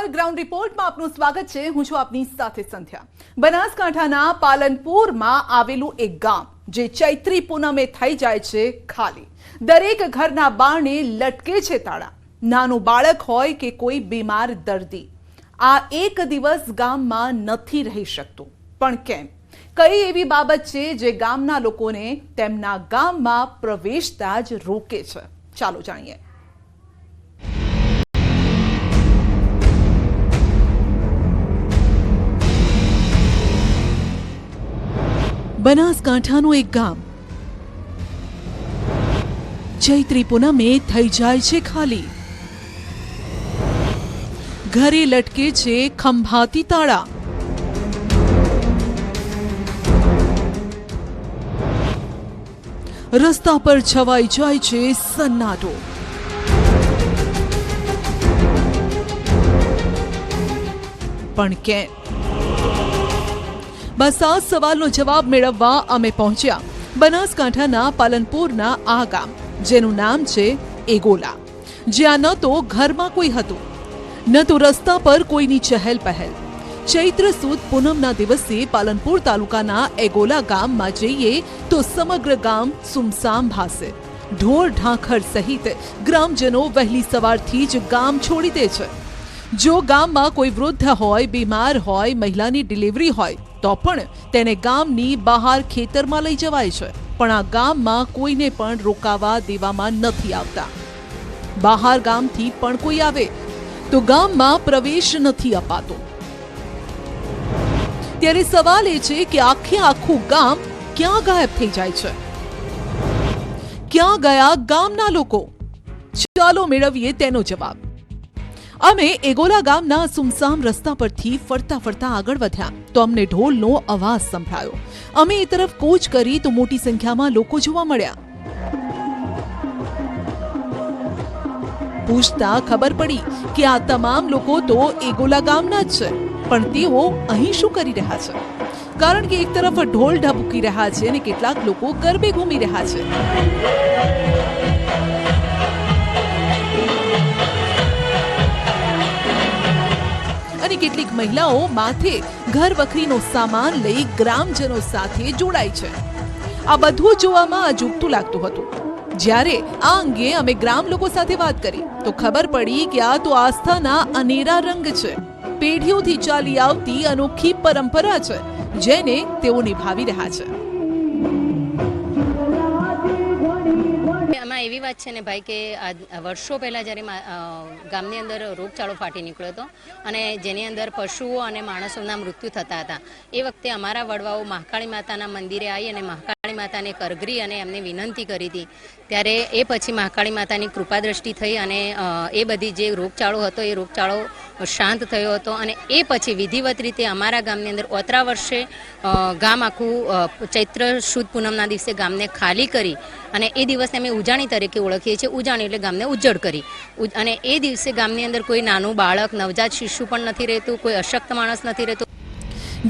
નમસ્કાર, ગ્રાઉન્ડ રિપોર્ટમાં આપનું સ્વાગત છે। હું છું આપની સાથે સંધ્યા। બનાસકાંઠાના પાલનપુરમાં આવેલું એક ગામ જે ચૈત્રી પૂનમે થઈ જાય છે ખાલી। દરેક ઘરના બારણે લટકે છે તાળા। નાનું બાળક હોય કે કોઈ બીમાર દર્દી આ એક દિવસ ગામમાં નથી રહી શકતું। પણ કેમ? કઈ એવી બાબત છે જે ગામના લોકોને તેમના ગામમાં પ્રવેશતા જ રોકે છે? ચાલો જાણીએ। બનાસકાંઠાનું એક ગામ ચૈત્રી પૂનમે થઈ જાય છે ખાલી। ઘરે લટકે છે ખંભાતી તાળા। રસ્તા પર છવાઈ જાય છે સન્નાટો। પણ કેમ? બસ આ સવાલનો જવાબ મેળવવા અમે પહોંચ્યા બનાસકાંઠાના પાલનપુરના આ ગામ જેનું નામ છે એગોલા, જ્યાં ન તો ઘરમાં કોઈ હતું, ન તો રસ્તા પર કોઈની ચહેલ પહેલ। ચૈત્ર સુદ પૂનમના દિવસે પાલનપુર તાલુકાના એગોલા ગામમાં જઈએ તો સમગ્ર ગામ સુમસામ ભાસે। ઢોર ઢાંખર સહિત ગ્રામજનો વહેલી સવારથી જ ગામ છોડી દે છે। જો ગામમાં કોઈ વૃદ્ધ હોય, બીમાર હોય, મહિલાની ડિલિવરી હોય તો પણ તેને ગામની બહાર ખેતરમાં લઈ જવાય છે। પણ આ ગામમાં કોઈને પણ રોકાવા દેવામાં નથી આવતા। બહાર ગામથી પણ કોઈ આવે તો ગામમાં પ્રવેશ નથી અપાતો। ત્યારે સવાલ એ છે કે આખું ગામ ક્યાં ગાયબ થઈ જાય છે? ક્યાં ગયા ગામના લોકો? ચાલો મેળવીએ તેનો જવાબ। અમે એગોલા ગામના સુમસામ રસ્તા પરથી ફરતા ફરતા આગળ વધ્યા તો અમને ઢોલનો અવાજ સંભળાયો। અમે એ તરફ કૂચ કરી તો મોટી સંખ્યામાં લોકો જોવા મળ્યા। પૂછતા ખબર પડી કે આ તમામ લોકો તો એગોલા ગામના જ છે, પણ તેઓ અહીં શું કરી રહ્યા છે? કારણ કે એક તરફ ઢોલ ઢબૂકી રહ્યા છે અને કેટલાક લોકો ગરબે ઘૂમી રહ્યા છે। અને કેટલીક મહિલાઓ માથે ઘર વખરીનો સામાન લઈ ગ્રામજનો સાથે જોડાય છે। આ બધું જોવામાં અજુગતું લાગતું હતું। જ્યારે આ અંગે અમે ગ્રામ લોકો સાથે વાત કરી તો ખબર પડી કે આ તો આસ્થાના અનેરા રંગ છે। પેઢીઓથી ચાલી આવતી અનોખી પરંપરા છે જેને તેઓ નિભાવી રહ્યા છે। આમાં એવી વાત છે ને ભાઈ કે વર્ષો પહેલાં જ્યારે ગામની અંદર રોગચાળો ફાટી નીકળ્યો હતો અને જેની અંદર પશુઓ અને માણસોના મૃત્યુ થતા હતા, એ વખતે અમારા વડવાઓ મહાકાળી માતાના મંદિરે આવી અને મહાકાળી માતાને કરગરી અને એમને વિનંતી કરી હતી। ત્યારે એ પછી મહાકાળી માતાની કૃપા દ્રષ્ટિ થઈ અને એ બધી જે રોગચાળો હતો એ રોગચાળો શાંત થયો હતો। અને એ પછી વિધિવત રીતે અમારા ગામની અંદર ઓતરા વર્ષે ગામ આખું ચૈત્ર સુદ પૂનમના દિવસે ગામને ખાલી કરી અને એ દિવસને અમે ઉજાણી તરીકે ઓળખીએ છીએ। ઉજાણી એટલે ગામને ઉજ્જડ કરી અને એ દિવસે ગામની અંદર કોઈ નાનું બાળક, નવજાત શિશુ પણ નથી રહેતું, કોઈ અશક્ત માણસ નથી રહેતું।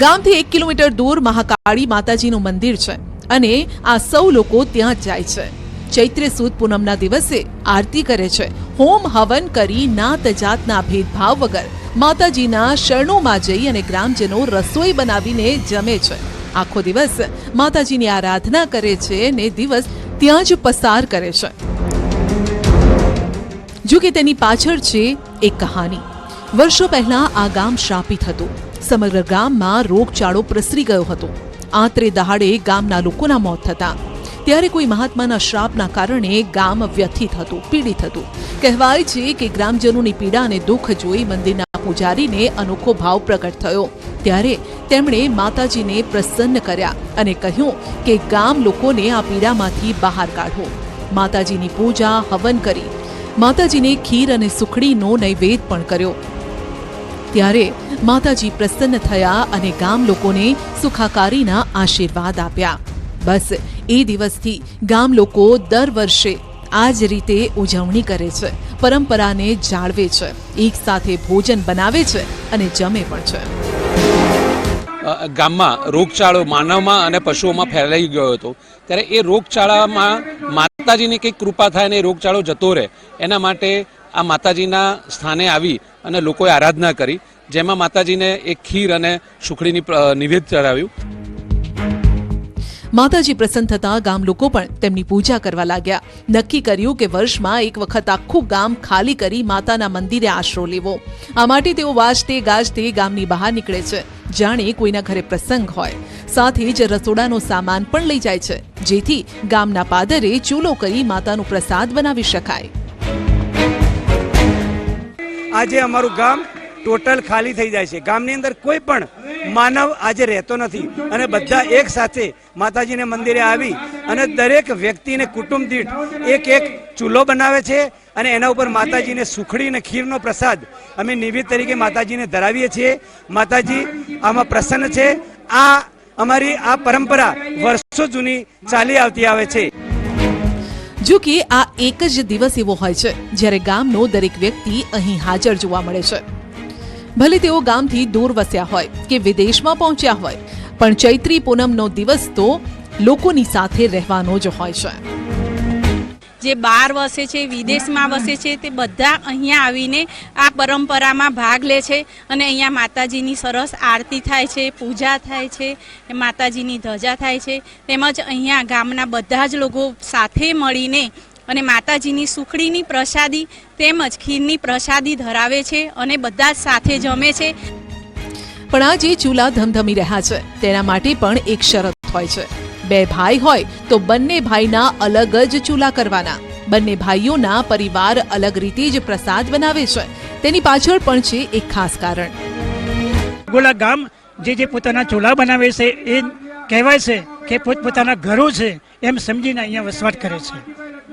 ગામથી 1 કિલોમીટર દૂર મહાકાળી માતાજીનું મંદિર છે અને આ સૌ લોકો ત્યાં જ જાય છે। ચૈત્ર સુદ પૂનમના દિવસે આરતી કરે છે, હોમ હવન કરી નાત જાતના ભેદભાવ વગર માતાજીના શરણોમાં જઈ અને ગ્રામજનો રસોઈ બનાવીને જમે છે। આખો દિવસ માતાજીની આરાધના કરે છે ને દિવસ ત્યાં જ પસાર કરે છે। જો કે તેની પાછળ છે એક કહાની। વર્ષો પહેલા આ ગામ શ્રાપિત હતું। સમગ્ર ગામમાં રોગચાળો પ્રસરી ગયો હતો। આંતરે દહાડે ગામના લોકોના મોત થતા। ત્યારે કોઈ મહાત્માના શ્રાપના કારણે ગામ વ્યથિત હતું, પીડિત હતું। કહેવાય છે કે ગ્રામજનોની પીડા અને દુઃખ જોઈ મંદિરના પૂજારીને અનોખો ભાવ પ્રગટ થયો। ત્યારે તેમણે માતાજીને પ્રસન્ન કર્યા અને કહ્યું કે ગામ લોકોને આ પીડામાંથી બહાર કાઢો। માતાજીની પૂજા, હવન કરી માતાજીને ખીર અને સુખડીનો નૈવેદ્ય પણ કર્યો। ત્યારે માતાજી પ્રસન્ન થયા અને ગામ લોકોને સુખાકારીના આશીર્વાદ આપ્યા। બસ એ દિવસથી ગામ લોકો દર વર્ષે આ જ રીતે ઉજવણી કરે છે, પરંપરાને જાળવે છે, એક સાથે ભોજન બનાવે છે અને જમે પણ છે। ગામમાં રોગચાળો માનવમાં અને પશુઓમાં ફેલાઈ ગયો હતો, ત્યારે એ રોગચાળામાં માતાજીની કંઈક કૃપા થાય અને રોગચાળો જતો રહે એના માટે આ માતાજીના સ્થાને આવી અને લોકોએ આરાધના કરી, જેમાં માતાજીને એક ખીર અને સુખડીની નિવેદ ચડાવ્યું. માતાજી પ્રસન્ન થતા ગામ લોકો પણ તેમની પૂજા કરવા લાગ્યા. નક્કી કર્યું કે વર્ષમાં એક વખત આખું ગામ ખાલી કરી માતાના મંદિરે આશરો લેવો. આ માટે તેઓ વાજતે ગાજતે ગામની બહાર નીકળે છે, જાણે કોઈના ઘરે પ્રસંગ હોય. સાથે જ રસોડાનો સામાન પણ લઈ જાય છે, જેથી ગામના પાદરે ચૂલો કરી માતાનો પ્રસાદ બનાવી શકાય. આજે અમારું ગામ ટોટલ ખાલી થઈ જાય છે. ગામની અંદર કોઈ પણ માનવ આજે રહેતો નથી અને બધા એક સાથે માતાજીને મંદિરે આવી અને દરેક વ્યક્તિને કુટુંબ દીઠ એક એક ચૂલો બનાવે છે અને એના ઉપર માતાજીને સુખડી અને ખીરનો પ્રસાદ અમે નિવેદ તરીકે માતાજીને ધરાવીએ છીએ. માતાજી આમાં પ્રસન્ન છે. આ અમારી આ પરંપરા વર્ષો જૂની ચાલી આવતી આવે છે. જો કે આ એક જ દિવસ એવો હોય છે જ્યારે ગામનો દરેક વ્યક્તિ અહીં હાજર જોવા મળે છે. ભલે તેઓ ગામથી દૂર વસ્યા હોય કે વિદેશમાં પહોંચ્યા હોય, પણ ચૈત્રી પૂનમનો દિવસ તો લોકોની સાથે રહેવાનો જ હોય છે. જે બહાર વસે છે, વિદેશમાં વસે છે, તે બધા અહીંયા આવીને આ પરંપરામાં ભાગ લે છે અને અહીંયા માતાજીની સરસ આરતી થાય છે, પૂજા થાય છે, માતાજીની ધજા થાય છે. તેમજ અહીંયા ગામના બધા જ લોકો સાથે મળીને અને માતાજીની સુખડીની પ્રસાદી તેમજ ખીરની પ્રસાદી ધરાવે છે અને બધા જ સાથે જમે છે. પણ આ જે ચૂલા ધમધમી રહ્યા છે તેના માટે પણ એક શરત હોય છે. 2 ભાઈ હોય તો બંને ભાઈના અલગ જ ચૂલા કરવાના. બંને ભાઈઓના પરિવાર અલગ રીતે જ પ્રસાદ બનાવે છે. તેની પાછળ પણ છે એક ખાસ કારણ. ગોલા ગામ જે પોતાના ચૂલા બનાવે છે એ કહેવાય છે કે પોતપોતાના ઘરો છે એમ સમજીને અહીંયા વસવાટ કરે છે.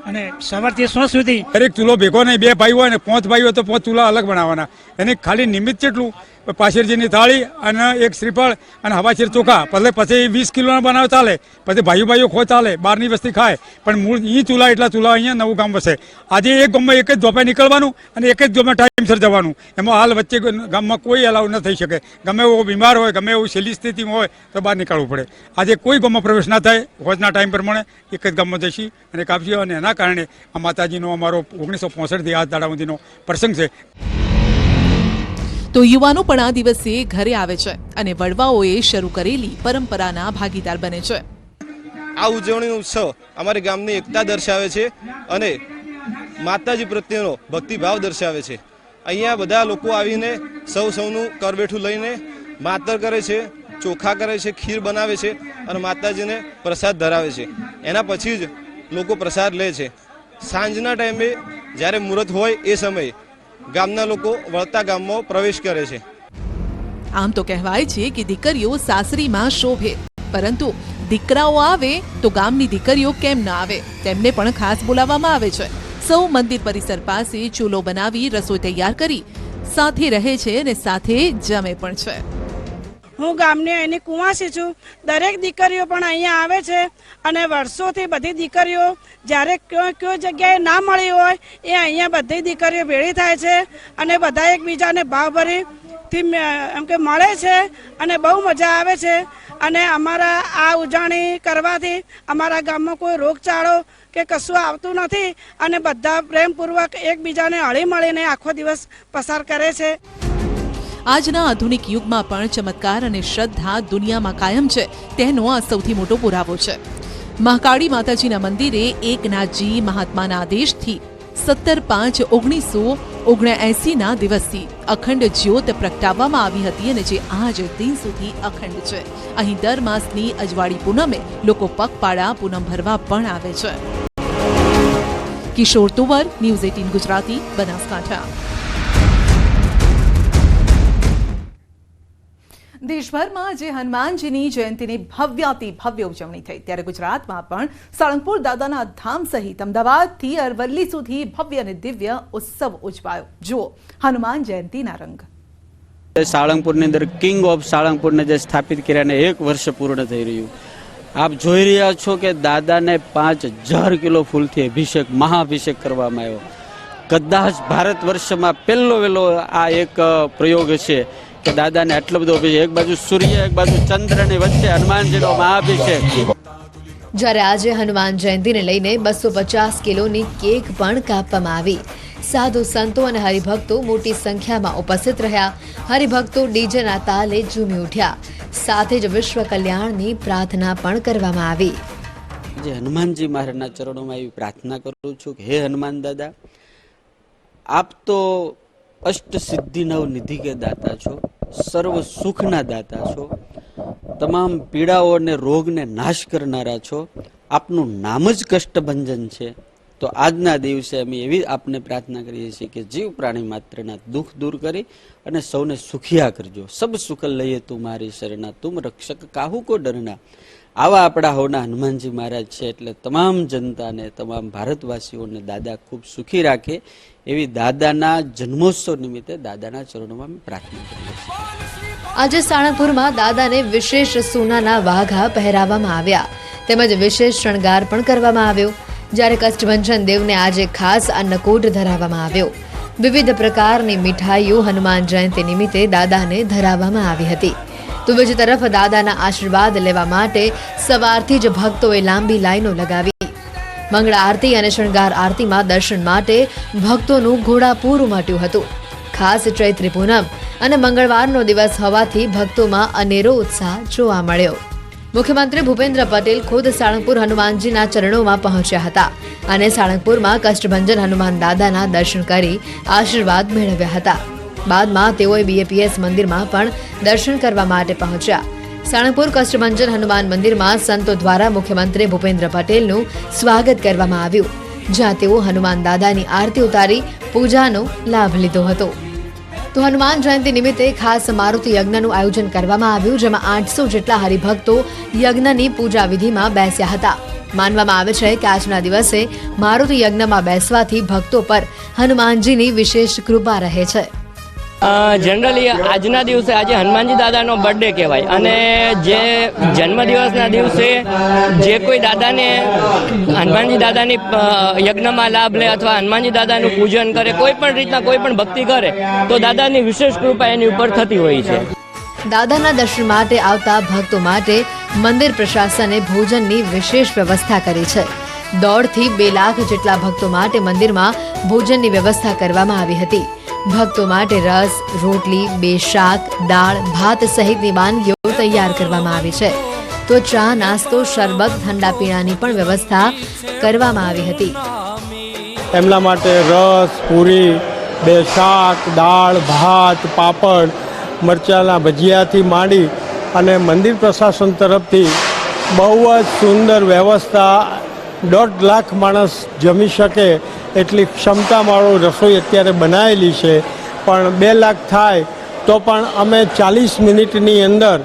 અને સવારથી સાંજ સુધી દરેક ચૂલો ભેગો નહીં. 2 ભાઈ હોય ને 5 ભાઈ હોય તો 5 ચૂલા અલગ બનાવવાના. એને ખાલી નિમિત્ત કેટલું, પાછળજીની થાળી અને એક શ્રીફળ અને હવાશીર ચોખા. પછી 20 કિલોના બનાવ ચાલે, પછી ભાઈઓ ખો ચાલે, બહારની વસ્તી ખાય. પણ મૂળ એ ચૂલા એટલા ચૂલા અહીંયા નવું ગામ વસે. આજે એક ગામમાં એક જ ધોપે નીકળવાનું અને એક જ ગામમાં ટાઈમસર જવાનું. એમાં હાલ વચ્ચે ગામમાં કોઈ અલાઉ ન થઈ શકે. ગમે એવો બીમાર હોય, ગમે એવું છેલ્લી સ્થિતિમાં હોય તો બહાર નીકળવું પડે. આજે કોઈ ગામમાં પ્રવેશ ના થાય. હોજના ટાઈમ પ્રમાણે એક જ ગામમાં જશી અને કાપશી. અને એના કારણે આ માતાજીનો અમારો 1965થી આ દાડા સુધીનો પ્રસંગ છે. તો યુવાનો પણ આ દિવસે ઘરે આવે છે અને વડવાઓએ શરૂ કરેલી પરંપરાના ભાગીદાર બને છે. આ ઉજવણી ઉત્સવ અમારી ગામની એકતા દર્શાવે છે અને માતાજી પ્રત્યેનો ભક્તિભાવ દર્શાવે છે. અહીંયા બધા લોકો આવીને સૌનું કરવેઠું લઈને માતર કરે છે, ચોખા કરે છે, ખીર બનાવે છે અને માતાજીને પ્રસાદ ધરાવે છે. એના પછી જ લોકો પ્રસાદ લે છે. સાંજના ટાઈમે જ્યારે મુહૂર્ત હોય એ સમયે ગામના લોકો વળતા ગામમાં પ્રવેશ કરે છે. આમ તો કહેવાય છે કે દીકરીઓ સાસરીમાં શોભે, પરંતુ દીકરાઓ આવે તો ગામની દીકરીઓ કેમ ન આવે, તેમને પણ ખાસ બોલાવવામાં આવે છે. સૌ મંદિર પરિસર પાસે ચૂલો બનાવી રસોઈ તૈયાર કરી સાથે રહે છે અને સાથે જમે પણ છે. હું ગામની અહીંની કુંવાસી છું. દરેક દીકરીઓ પણ અહીંયા આવે છે અને વર્ષોથી બધી દીકરીઓ જ્યારે કોઈ જગ્યાએ ના મળી હોય એ અહીંયા બધી દીકરીઓ ભેળી થાય છે અને બધા એકબીજાને ભાવભરીથી એમ કે મળે છે અને બહુ મજા આવે છે. અને અમારા આ ઉજવણી કરવાથી અમારા ગામમાં કોઈ રોગચાળો કે કશું આવતું નથી અને બધા પ્રેમપૂર્વક એકબીજાને હળી મળીને આખો દિવસ પસાર કરે છે. આજના આધુનિક યુગમાં પણ ચમત્કાર અને શ્રદ્ધા દુનિયામાં કાયમ છે તેનો આ સૌથી મોટો પુરાવો છે. મહાકાળી માતાજીના મંદિરે એકનાથજી મહાત્માના આદેશથી 17/5/1979ના દિવસથી અખંડ જ્યોત પ્રગટાવવામાં આવી હતી અને જે આજ દિન સુધી અખંડ છે. અહીં દર માસની અજવાળી પૂનમે લોકો પગપાળા પૂનમ ભરવા પણ આવે છે. કિશોર તુવર, ન્યૂઝ 18 ગુજરાતી, બનાસકાંઠા. દેશભરમાં જે હનુમાનજીની જયંતિની ભવ્યાતિ ભવ્ય ઉજવણી થઈ, ત્યારે ગુજરાતમાં પણ સાળંગપુર દાદાના ધામ સહિત અમદાવાદથી અરવલ્લી સુધી ભવ્ય અને દિવ્ય ઉત્સવ ઉજવાયો. જુઓ હનુમાન જયંતિના રંગ. સાળંગપુરની અંદર કિંગ ઓફ સાળંગપુરને જે સ્થાપિત કર્યાને 1 વર્ષ પૂર્ણ થઈ રહ્યું. આપ જોઈ રહ્યા છો કે દાદાને 5000 કિલો ફૂલથી અભિષેક, મહાઅભિષેક કરવામાં આવ્યો. કદાચ ભારત વર્ષમાં પહેલો વહેલો આ એક પ્રયોગ છે કે દાદાને આટલો બધો અભિષેક. એક બાજુ સૂર્ય, એક બાજુ ચંદ્રની વચ્ચે હનુમાનજીનો મહાઅભિષેક. જ્યારે આજે હનુમાન જયંતિને લઈને 250 કિલોની કેક પણ કાપવામાં આવી. સાધુ સંતો અને હરિભક્તો મોટી સંખ્યામાં ઉપસ્થિત રહ્યા. હરિભક્તો ડીજેના તાલે ઝૂમી ઉઠ્યા. સાથે જ વિશ્વ કલ્યાણની પ્રાર્થના પણ કરવામાં આવી. જે હનુમાનજી મહારાજના ચરણોમાં એવી પ્રાર્થના કરું છું કે હે હનુમાન દાદા, આપ તો અષ્ટ સિદ્ધિ નવ નિધિ કે દાતા છો, સર્વ સુખના દાતા છો, તમામ પીડાઓ અને રોગને નાશ કરનારા છો. આપનું નામ જ કષ્ટભંજન છે. તો આજના દિવસે અમે એવી આપને પ્રાર્થના કરીએ છીએ કે જીવ પ્રાણી માત્રના દુઃખ દૂર કરી અને સૌને સુખિયા કરજો. સબ સુખ લઈએ તુમારી શરણા, તુમ રક્ષક કાહુ કો ડરના. આવા આપણા હોના હનુમાનજી મહારાજ છે. એટલે તમામ જનતાને, તમામ ભારતવાસીઓને દાદા ખૂબ સુખી રાખે એવી દાદાના જન્મોત્સવ નિમિત્તે દાદાના ચરણોમાં અમે પ્રાર્થના કરીએ છીએ. આજે સાળંગપુરમાં દાદાને વિશેષ સોનાના વાઘા પહેરાવવામાં આવ્યા તેમજ વિશેષ શણગાર પણ કરવામાં આવ્યો. જ્યારે કષ્ટભંજન દેવને આજે ખાસ અન્નકૂટ ધરાવવામાં આવ્યો. વિવિધ પ્રકારની મીઠાઈઓ હનુમાન જયંતિ નિમિત્તે દાદાને ધરાવવામાં આવી હતી. તો બીજી તરફ દાદાના આશીર્વાદ લેવા માટે સવારથી જ ભક્તોએ લાંબી લાઈનો લગાવી. મંગળા આરતી અને શણગાર આરતીમાં દર્શન માટે ભક્તોનું ઘોડાપૂર ઉમટ્યું હતું. ખાસ ચૈત્રી પૂનમ અને મંગળવારનો દિવસ હોવાથી ભક્તોમાં અનેરો ઉત્સાહ જોવા મળ્યો. મુખ્યમંત્રી ભૂપેન્દ્ર પટેલ ખુદ સાળંગપુર હનુમાનજીના ચરણોમાં પહોંચ્યા હતા અને સાળંગપુરમાં કષ્ટભંજન હનુમાન દાદાના દર્શન કરી આશીર્વાદ મેળવ્યા હતા. બાદમાં તેઓએ BAPS મંદિરમાં પણ દર્શન કરવા માટે પહોંચ્યા. સાળંગપુર કષ્ટભંજન હનુમાન મંદિરમાં સંતો દ્વારા મુખ્યમંત્રી ભૂપેન્દ્ર પટેલનું સ્વાગત કરવામાં આવ્યું, જ્યાં તેઓ હનુમાન દાદાની આરતી ઉતારી પૂજાનો લાભ લીધો હતો. તો હનુમાન જયંતિ નિમિત્તે ખાસ મારુતિ યજ્ઞનું આયોજન કરવામાં આવ્યું, જેમાં 800 જેટલા હરિભક્તો યજ્ઞની પૂજા વિધિમાં બેસ્યા હતા. માનવામાં આવે છે કે આજના દિવસે મારુતિ યજ્ઞમાં બેસવાથી ભક્તો પર હનુમાનજીની વિશેષ કૃપા રહે છે. જનરલી આજના દિવસે આજે હનુમાનજી દાદાનો બર્થડે કહેવાય અને જે જન્મદિવસના દિવસે જે કોઈ દાદાને હનુમાનજી દાદાની યજ્ઞમાં લાભ લે અથવા હનુમાનજી દાદાનું પૂજન કરે, કોઈ પણ રીતના કોઈ પણ ભક્તિ કરે તો દાદાની વિશેષ કૃપા એની ઉપર થતી હોય છે. દાદાના દર્શન માટે આવતા ભક્તો માટે મંદિર પ્રશાસને ભોજનની વિશેષ વ્યવસ્થા કરી છે. 1.5 થી 2 લાખ જેટલા ભક્તો માટે મંદિરમાં ભોજનની વ્યવસ્થા કરવામાં આવી હતી. ભક્તો માટે રસ, રોટલી, 2 શાક, દાળ, ભાત સહિતની વાનગીઓ તૈયાર કરવામાં આવી છે. તો ચા, નાસ્તો, શરબત, ઠંડા પીણાની પણ વ્યવસ્થા કરવામાં આવી હતી. એમના માટે રસ, પૂરી, 2 શાક, દાળ, ભાત, પાપડ, મરચાના ભજીયાથી માંડી અને મંદિર પ્રશાસન તરફથી બહુ જ સુંદર વ્યવસ્થા, 1.5 લાખ માણસ જમી શકે એટલી ક્ષમતાવાળો રસોઈ અત્યારે બનાવેલી છે. પણ 2 લાખ થાય તો પણ અમે 40 મિનિટની અંદર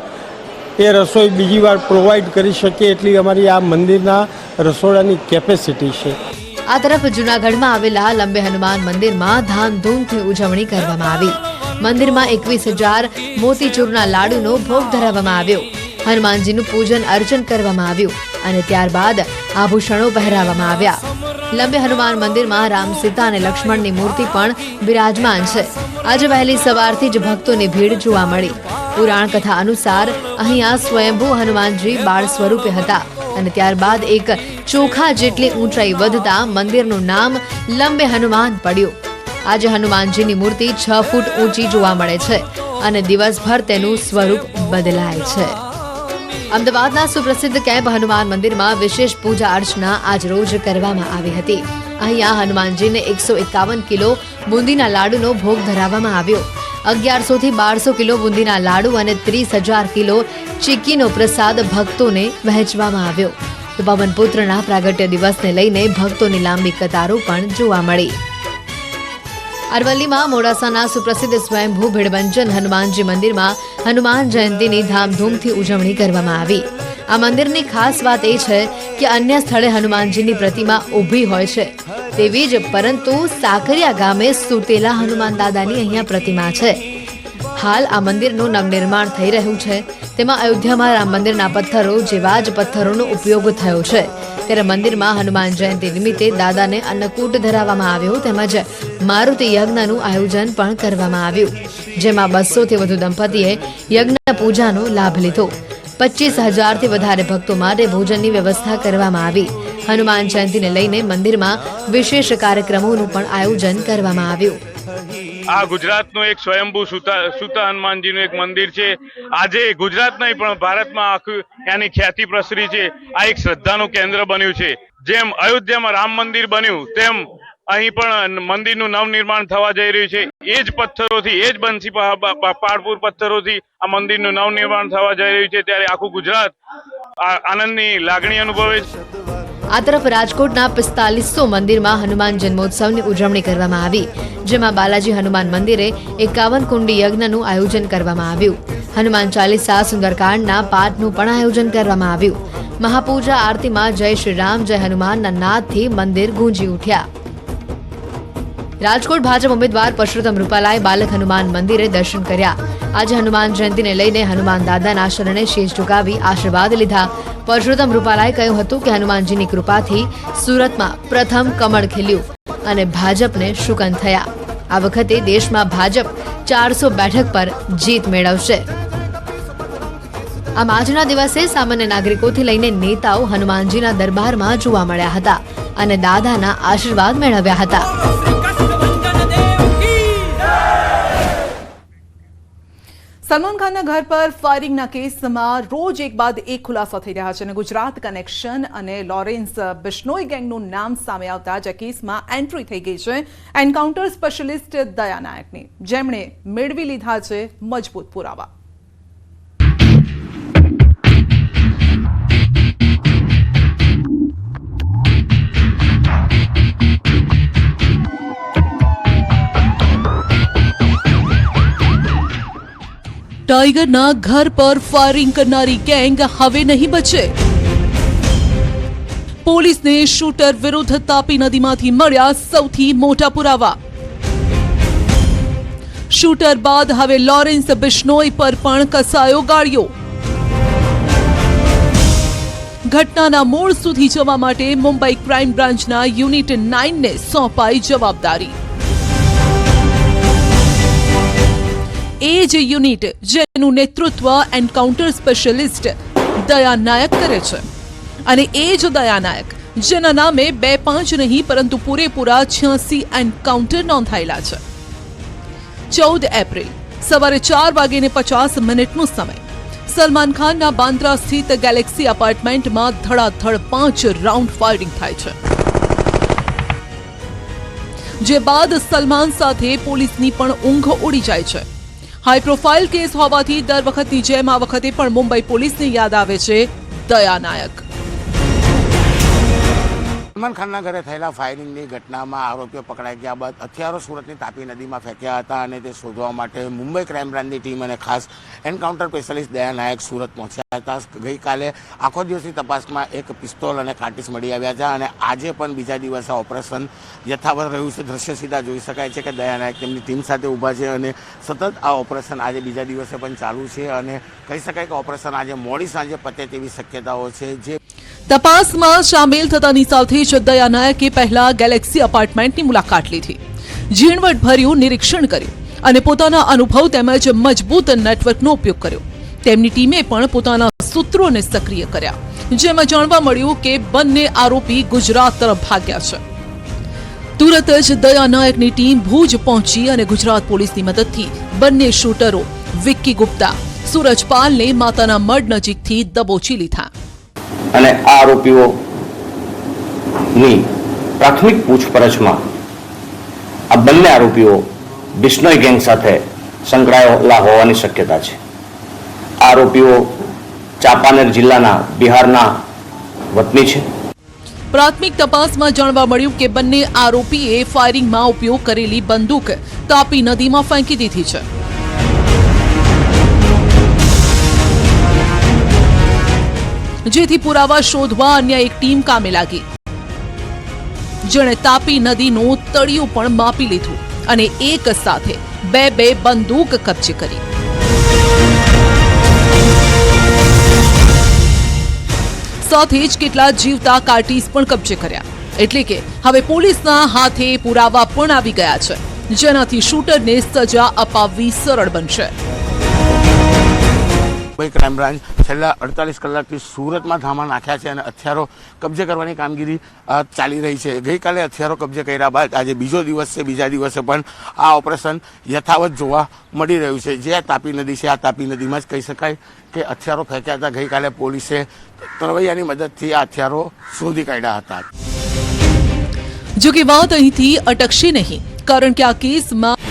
એ રસોઈ બીજી વાર પ્રોવાઈડ કરી શકીએ એટલી અમારી આ મંદિરના રસોડાની કેપેસિટી છે. આ તરફ જૂનાગઢમાં આવેલા લંબે હનુમાન મંદિરમાં ધામધૂમથી ઉજવણી કરવામાં આવી. મંદિરમાં 21,000 મોતીચૂરના લાડુનો ભોગ ધરાવવામાં આવ્યો. હનુમાનજીનું પૂજન અર્ચન કરવામાં આવ્યું અને ત્યારબાદ આભૂષણો પહેરાવવામાં આવ્યા. લંબે હનુમાન મંદિરમાં રામ, સીતા અને લક્ષ્મણની મૂર્તિ પણ બિરાજમાન છે. આજે વહેલી સવારથી જ ભક્તોની ભીડ જોવા મળી. પુરાણ કથા અનુસાર અહીંયા સ્વયંભૂ હનુમાનજી બાળ સ્વરૂપે હતા અને ત્યારબાદ એક ચોખા જેટલી ઊંચાઈ વધતા મંદિરનું નામ લંબે હનુમાન પડ્યું. આજે હનુમાનજીની મૂર્તિ 6 ફૂટ ઊંચી જોવા મળે છે અને દિવસભર તેનું સ્વરૂપ બદલાય છે. અમદાવાદના સુપ્રસિદ્ધ કેમ્પ હનુમાન મંદિરમાં વિશેષ પૂજા અર્ચના આજ રોજ કરવામાં આવી હતી. અહીંયા હનુમાનજીને 151 કિલો બુંદીના લાડુનો ભોગ ધરાવવામાં આવ્યો. 1100 થી 1200 કિલો બુંદીના લાડુ અને 30,000 કિલો ચીક્કીનો પ્રસાદ ભક્તોને વહેંચવામાં આવ્યો. તો પવનપુત્રના પ્રાગટ્ય દિવસને લઈને ભક્તોની લાંબી કતારો પણ જોવા મળી. અરવલ્લીમાં મોડાસાના સુપ્રસિદ્ધ સ્વયંભૂ ભીડભંજન હનુમાનજી મંદિરમાં હનુમાન જયંતિની ધામધૂમથી ઉજવણી કરવામાં આવી. આ મંદિરની ખાસ વાત એ છે કે અન્ય સ્થળે હનુમાનજીની પ્રતિમા ઊભી હોય છે તેવી જ, પરંતુ સાકરિયા ગામે સુતેલા હનુમાન દાદાની અહીંયા પ્રતિમા છે. હાલ આ મંદિરનું નવનિર્માણ થઈ રહ્યું છે. તેમાં અયોધ્યામાં રામ મંદિરના પથ્થરો જેવા જ પથ્થરોનો ઉપયોગ થયો છે. ત્યારે મંદિરમાં હનુમાન જયંતિ નિમિત્તે દાદાને અન્નકૂટ ધરાવવામાં આવ્યો તેમજ મારુતિ યજ્ઞનું આયોજન પણ કરવામાં આવ્યું, જેમાં 200 થી વધુ દંપતીએ યજ્ઞ પૂજાનો લાભ લીધો. 25,000થી વધારે ભક્તો માટે ભોજનની વ્યવસ્થા કરવામાં આવી. હનુમાન જયંતિને લઈને મંદિરમાં વિશેષ કાર્યક્રમોનું પણ આયોજન કરવામાં આવ્યું. આ ગુજરાતનું એક સ્વયંભૂ સુતા હનુમાનજીનું એક મંદિર છે. આજે ગુજરાત નહીં પણ ભારતમાં આખું એની ખ્યાતિ પ્રસરી છે. આ એક શ્રદ્ધાનું કેન્દ્ર બન્યું છે. જેમ અયોધ્યામાં રામ મંદિર બન્યું તેમ અહીં પણ મંદિરનું નવનિર્માણ થવા જઈ રહ્યું છે. એ જ પથ્થરોથી, એ જ બંસી પાડપુર પથ્થરોથી આ મંદિરનું નવનિર્માણ થવા જઈ રહ્યું છે. ત્યારે આખું ગુજરાત આનંદની લાગણી અનુભવે છે. આ તરફ રાજકોટના 4500 મંદિરમાં હનુમાન જન્મોત્સવની ઉજવણી કરવામાં આવી, જેમાં બાલાજી હનુમાન મંદિરે 51 કુંડી યજ્ઞનું આયોજન કરવામાં આવ્યું. હનુમાન ચાલીસા સુંદરકાંડના પાઠનું પણ આયોજન કરવામાં આવ્યું. મહાપૂજા આરતીમાં જય શ્રી રામ જય હનુમાનના નાદથી મંદિર ગુંજી ઉઠ્યા. રાજકોટ ભાજપ ઉમેદવાર પરસોત્તમ રૂપાલાએ બાલક હનુમાન મંદિરે દર્શન કર્યા. આજે હનુમાન જયંતિને લઈને હનુમાન દાદાના શરણે શીશ ઝુકાવી આશીર્વાદ લીધા. પરસોત્તમ રૂપાલાએ કહ્યું હતું કે હનુમાનજીની કૃપાથી સુરતમાં પ્રથમ કમળ ખીલ્યું અને ભાજપને શુકન થયા. આ વખતે દેશમાં ભાજપ 400 બેઠક પર જીત મેળવશે. આમ આજના દિવસે સામાન્ય નાગરિકોથી લઈને નેતાઓ હનુમાનજીના દરબારમાં જોવા મળ્યા હતા અને દાદાના આશીર્વાદ મેળવ્યા હતા. સલમાન ખાનના ઘર પર ફાયરિંગના કેસમાં રોજ એક બાદ એક ખુલાસા થઈ રહ્યા છે અને ગુજરાત કનેક્શન અને લોરેન્સ બિશ્નોઈ ગેંગનું નામ સામે આવતા જ કેસમાં એન્ટ્રી થઈ ગઈ છે એન્કાઉન્ટર સ્પેશિયલિસ્ટ દયા નાયકની, જેમણે મેળવી લીધા છે મજબૂત પુરાવા. टाइगरना घर पर फायरिंग करनारी गैंग हवे नहीं बचे. पुलिस ने शूटर विरुद्ध तापी नदी मांथी मळ्या सौथी मोटा पुरावा. शूटर बाद हवे लॉरेंस बिश्नोई पर पण कसायो गाळियो. घटनाना मूळ सुधी जवा माटे मुंबई क्राइम ब्रांचना યુનિટ 9 ने सौंपाई जवाबदारी. એ જ યુનિટ જેનું નેતૃત્વ એન્કાઉન્ટર સ્પેશિયલિસ્ટ દયા નાયક કરે છે અને એ જ દયા નાયક જેના નામે 2-5 નહીં પરંતુ પૂરેપૂરા 86 એન્કાઉન્ટર નોંધાયેલા છે. 14 એપ્રિલ સવારે 4:50 સમય સલમાન ખાનના બાંદ્રા સ્થિત ગેલેક્સી એપાર્ટમેન્ટમાં ધડાધડ 5 રાઉન્ડ ફાયરિંગ થાય છે, જે બાદ સલમાન સાથે પોલીસની પણ ઊંઘ ઉડી જાય છે. હાઈ પ્રોફાઇલ કેસ હોવાથી દર વખતની જેમ આ વખતે પણ મુંબઈ પોલીસને યાદ આવે છે દયા નાયક. સલમાન ખાનના ઘરે થયેલા ફાયરિંગની ઘટનામાં આરોપીઓ પકડાઈ ગયા બાદ હથિયારો સુરતની તાપી નદીમાં ફેંક્યા હતા અને તે શોધવા માટે મુંબઈ ક્રાઇમ બ્રાન્ચની ટીમ અને ખાસ એન્કાઉન્ટર સ્પેશિયલિસ્ટ દયા નાયક સુરત પહોંચ્યા હતા. ગઈકાલે આખો દિવસની તપાસમાં એક પિસ્તોલ અને કાર્ટીસ મળી આવ્યા છે અને આજે પણ બીજા દિવસે ઓપરેશન યથાવત રહ્યું છે. દ્રશ્ય સીધા જોઈ શકાય છે કે દયા નાયક તેમની ટીમ સાથે ઊભા છે અને સતત આ ઓપરેશન આજે બીજા દિવસે પણ ચાલુ છે અને કહી શકાય કે ઓપરેશન આજે મોડી સાંજે પતે તેવી શક્યતાઓ છે. જે તપાસમાં સામેલ થતાની સાથે જ દયા નાયકે પહેલા ગેલેક્સી એપાર્ટમેન્ટની મુલાકાત લીધી, ઝીણવટભર્યું નિરીક્ષણ કર્યું અને પોતાના અનુભવ તેમજ મજબૂત નેટવર્કનો ઉપયોગ કર્યો. તેમની ટીમે પણ પોતાના સૂત્રોને સક્રિય કર્યા, જેમાં જાણવા મળ્યું કે બંને આરોપી ગુજરાત તરફ ભાગ્યા છે. તુરત જ દયા નાયકની ટીમ ભુજ પહોંચી અને ગુજરાત પોલીસની મદદથી બંને શૂટરો વિક્કી ગુપ્તા, સૂરજપાલને માતાના મઢ નજીકથી દબોચી લીધા અને આ આરોપીઓની પ્રાથમિક પૂછપરછમાં આ બંને આરોપીઓ બિશ્નોઈ ગેંગ સાથે સંકળાયેલા હોવાની શક્યતા છે. આરોપીઓ ચાંપાનેર જિલ્લાના બિહારના વતની છે. પ્રાથમિક તપાસમાં જાણવા મળ્યું કે બંને આરોપીએ ફાયરિંગમાં ઉપયોગ કરેલી બંદૂક તાપી નદીમાં ફેંકી દીધી છે. જેથી પુરાવા શોધવા અન્ય એક ટીમ કામે લાગી, જેણે તાપી નદીનું તળિયું પણ માપી લીધું અને એક સાથે બે બંદૂક કબજે કરી. સાથે જ કેટલા જીવતા કાર્ટીસ પણ કબજે કર્યા. એટલે કે હવે પોલીસના હાથે પુરાવા પણ આવી ગયા છે, જેનાથી શૂટરને સજા અપાવવી સરળ બનશે. મુંબઈ ક્રાઇમ બ્રાન્ચ છેલ્લા 48 કલાકથી સુરતમાં ધામા નાખ્યા છે અને હથિયારો કબજે કરવાની કામગીરી ચાલી રહી છે. ગઈકાલે હથિયારો કબજે કર્યા બાદ આજે બીજો દિવસ છે. બીજા દિવસે પણ આ ઓપરેશન યથાવત જોવા મળી રહ્યું છે. જે આ તાપી નદી છે, આ તાપી નદીમાં જ કહી શકાય કે હથિયારો ફેંક્યા હતા. ગઈકાલે પોલીસે તરવૈયાની મદદથી આ હથિયારો શોધી કાઢ્યા હતા. જો કે વાત અહીંથી અટકશે નહીં, કારણ કે આ કેસમાં